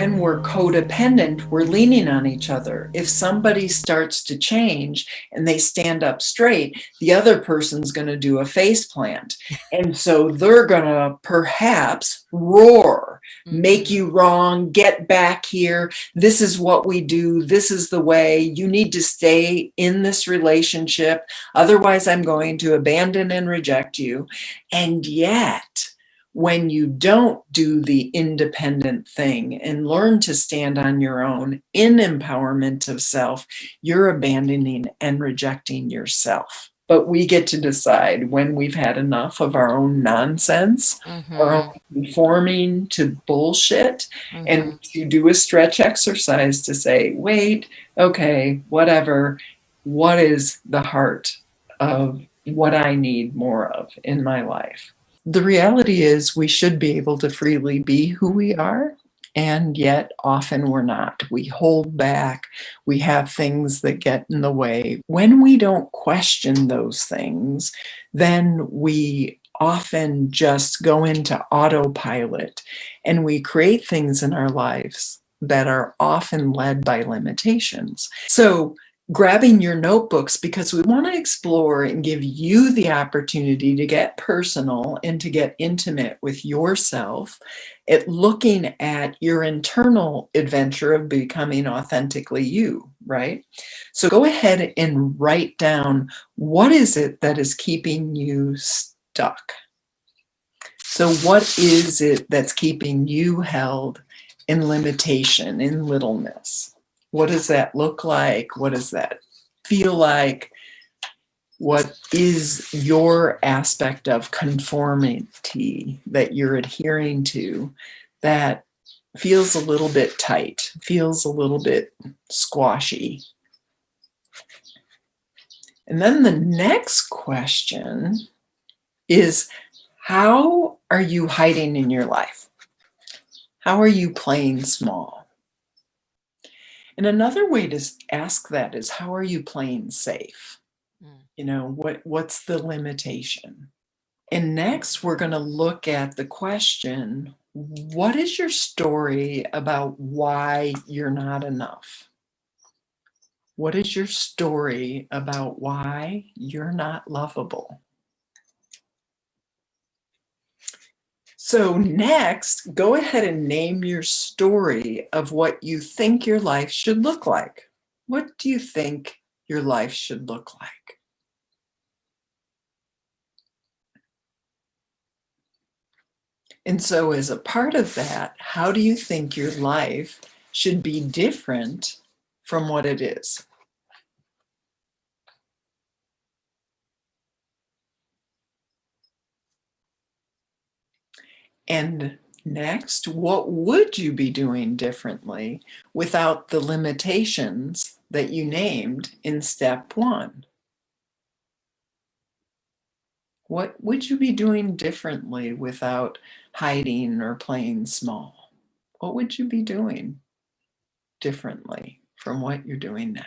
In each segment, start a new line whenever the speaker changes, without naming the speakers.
when we're codependent, we're leaning on each other. If somebody starts to change and they stand up straight, the other person's going to do a face plant. And so they're going to perhaps roar, make you wrong, get back here. This is what we do. This is the way. You need to stay in this relationship. Otherwise, I'm going to abandon and reject you. And yet, when you don't do the independent thing and learn to stand on your own in empowerment of self, you're abandoning and rejecting yourself. But we get to decide when we've had enough of our own nonsense, our own conforming to bullshit, and to do a stretch exercise to say, wait, okay, whatever, what is the heart of what I need more of in my life? The reality is we should be able to freely be who we are, and yet often we're not. We hold back. We have things that get in the way. When we don't question those things, then we often just go into autopilot and we create things in our lives that are often led by limitations. So grabbing your notebooks, because we want to explore and give you the opportunity to get personal and to get intimate with yourself at looking at your internal adventure of becoming authentically you, right? So go ahead and write down, what is it that is keeping you stuck? So what is it that's keeping you held in limitation, in littleness? What does that look like? What does that feel like? What is your aspect of conformity that you're adhering to that feels a little bit tight, feels a little bit squashy? And then the next question is, how are you hiding in your life? How are you playing small? And another way to ask that is, how are you playing safe? You know, what's the limitation? And next, we're going to look at the question, what is your story about why you're not enough? What is your story about why you're not lovable? So next, go ahead and name your story of what you think your life should look like. What do you think your life should look like? And so as a part of that, how do you think your life should be different from what it is? And next, what would you be doing differently without the limitations that you named in step one? What would you be doing differently without hiding or playing small? What would you be doing differently from what you're doing now?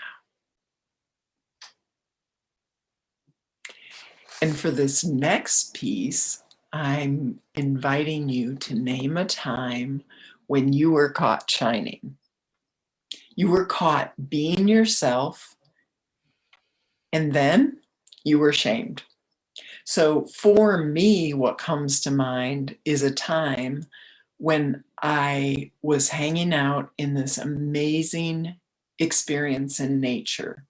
And for this next piece, I'm inviting you to name a time when you were caught shining. You were caught being yourself, and then you were shamed. So for me, what comes to mind is a time when I was hanging out in this amazing experience in nature.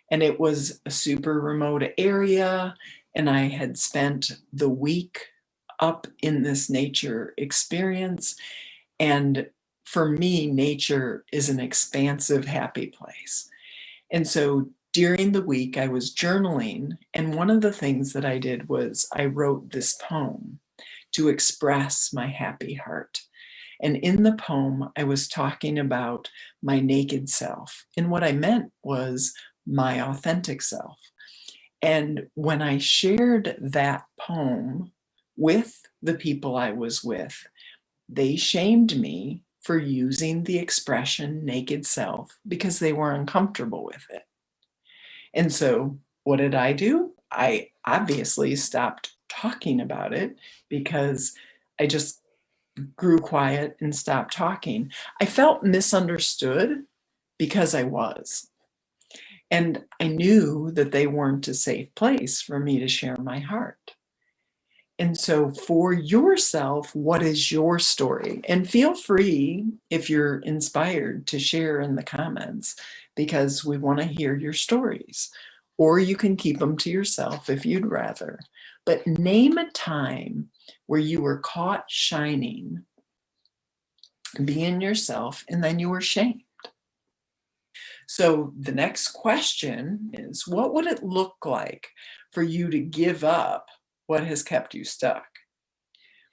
And it was a super remote area, and I had spent the week up in this nature experience. And for me, nature is an expansive, happy place. And so during the week, I was journaling, and one of the things that I did was I wrote this poem to express my happy heart. And in the poem, I was talking about my naked self. And what I meant was my authentic self. And when I shared that poem with the people I was with, they shamed me for using the expression naked self because they were uncomfortable with it. And so what did I do? I obviously stopped talking about it because I just grew quiet and stopped talking, I felt misunderstood because I was. And I knew that they weren't a safe place for me to share my heart. And so, for yourself, what is your story? And feel free, if you're inspired, to share in the comments, because we want to hear your stories. Or you can keep them to yourself if you'd rather. But name a time where you were caught shining, being yourself, and then you were shamed. So the next question is, what would it look like for you to give up what has kept you stuck?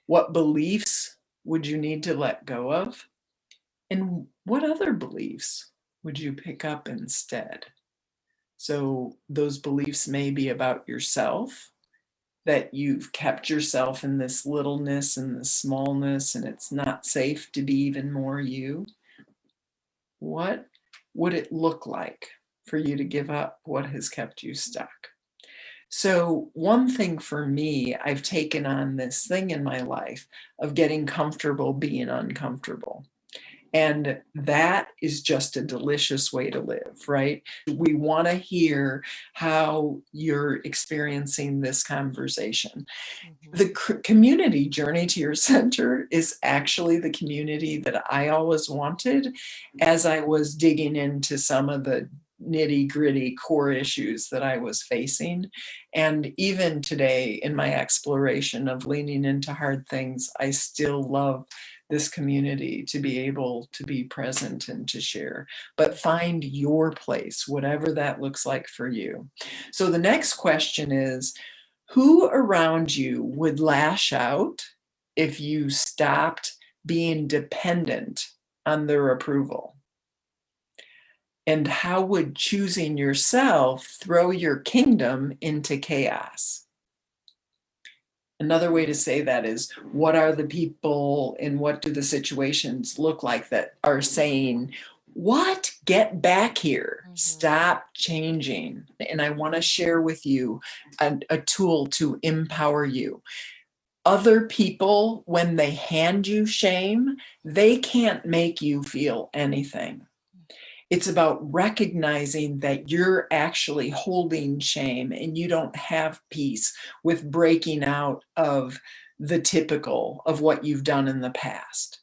What beliefs would you need to let go of? And what other beliefs would you pick up instead? So those beliefs may be about yourself, that you've kept yourself in this littleness and this smallness, and it's not safe to be even more you. What would it look like for you to give up what has kept you stuck? So, one thing for me, I've taken on this thing in my life of getting comfortable being uncomfortable. And that is just a delicious way to live, right? We want to hear how you're experiencing this conversation. The community Journey to Your Center is actually the community that I always wanted as I was digging into some of the nitty gritty core issues that I was facing. And even today, in my exploration of leaning into hard things, I still love this community to be able to be present and to share. But find your place, whatever that looks like for you. So the next question is, who around you would lash out if you stopped being dependent on their approval? And how would choosing yourself throw your kingdom into chaos? Another way to say that is, what are the people and what do the situations look like that are saying, what? Get back here. Stop changing. And I want to share with you a tool to empower you. Other people, when they hand you shame, they can't make you feel anything. It's about recognizing that you're actually holding shame and you don't have peace with breaking out of the typical of what you've done in the past.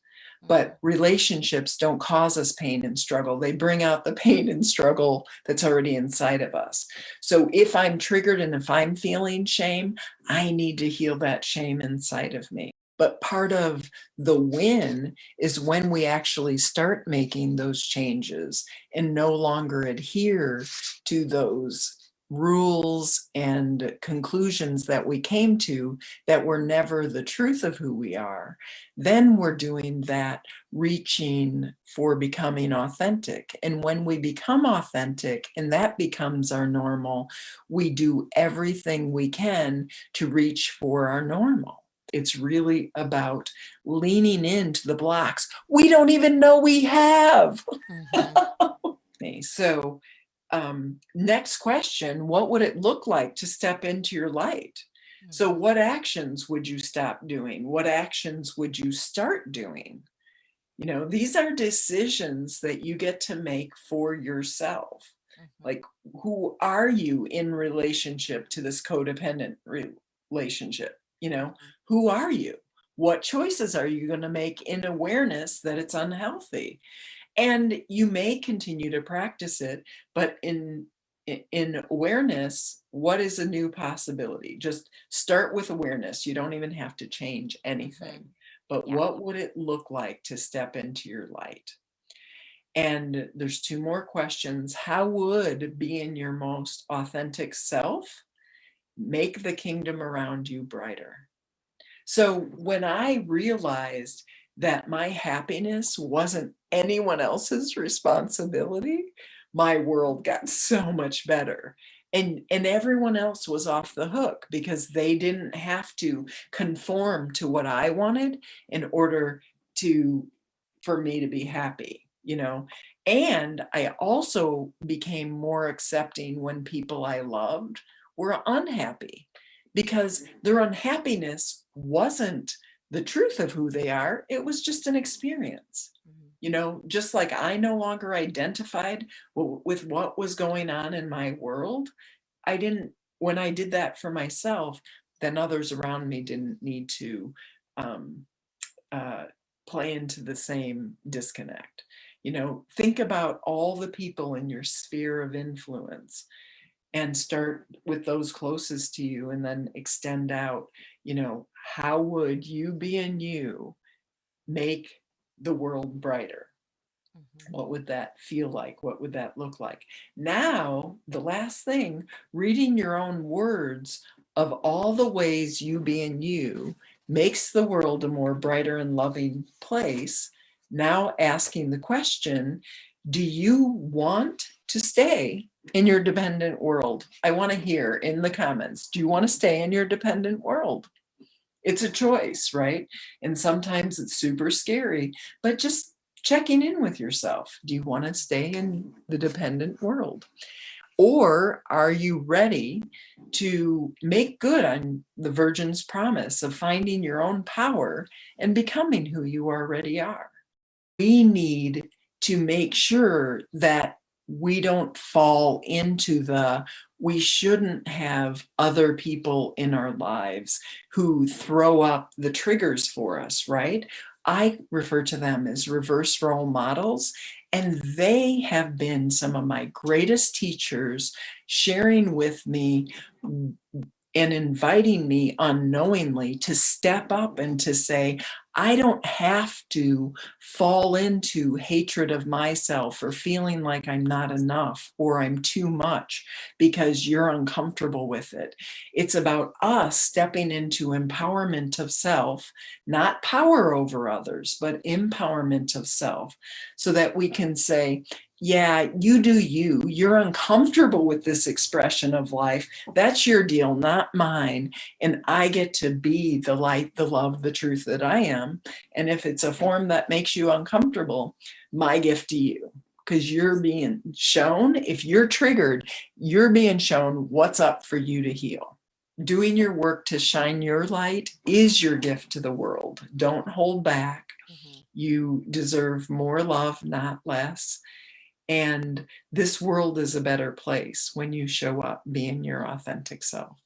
But relationships don't cause us pain and struggle. They bring out the pain and struggle that's already inside of us. So if I'm triggered and if I'm feeling shame, I need to heal that shame inside of me. But part of the win is when we actually start making those changes and no longer adhere to those rules and conclusions that we came to that were never the truth of who we are. Then we're doing that reaching for becoming authentic. And when we become authentic and that becomes our normal, we do everything we can to reach for our normal. It's really about leaning into the blocks we don't even know we have. Okay, so next question, what would it look like to step into your light? So what actions would you stop doing? What actions would you start doing? You know, these are decisions that you get to make for yourself. Like, who are you in relationship to this codependent relationship? You know, who are you? What choices are you going to make in awareness that it's unhealthy? And you may continue to practice it, but in awareness, what is a new possibility? Just start with awareness. You don't even have to change anything. But what would it look like to step into your light? And there's two more questions. How would being your most authentic self make the kingdom around you brighter? So when I realized that my happiness wasn't anyone else's responsibility, my world got so much better. And everyone else was off the hook because they didn't have to conform to what I wanted in order for me to be happy, you know. And I also became more accepting when people I loved were unhappy, because their unhappiness wasn't the truth of who they are. It was just an experience. Just like I no longer identified with what was going on in my world, I didn't, when I did that for myself, then others around me didn't need to um, uh, play into the same disconnect. Think about all the people in your sphere of influence and start with those closest to you and then extend out. How would you being you make the world brighter? What would that feel like? What would that look like? Now, the last thing, reading your own words of all the ways you being you makes the world a more brighter and loving place. Now asking the question, do you want to stay in your dependent world? I want to hear in the comments, do you want to stay in your dependent world? It's a choice, right? And sometimes it's super scary, but just checking in with yourself. Do you want to stay in the dependent world? Or are you ready to make good on the Virgin's promise of finding your own power and becoming who you already are? We need to make sure that we don't fall into we shouldn't have other people in our lives who throw up the triggers for us, right? I refer to them as reverse role models, and they have been some of my greatest teachers, sharing with me and inviting me unknowingly to step up and to say, I don't have to fall into hatred of myself or feeling like I'm not enough or I'm too much because you're uncomfortable with it. It's about us stepping into empowerment of self, not power over others, but empowerment of self, so that we can say, yeah, you do you. You're uncomfortable with this expression of life. That's your deal, not mine. And I get to be the light, the love, the truth that I am. And if it's a form that makes you uncomfortable, my gift to you, because you're being shown, if you're triggered, you're being shown what's up for you to heal. Doing your work to shine your light is your gift to the world. Don't hold back. You deserve more love, not less. And this world is a better place when you show up being your authentic self.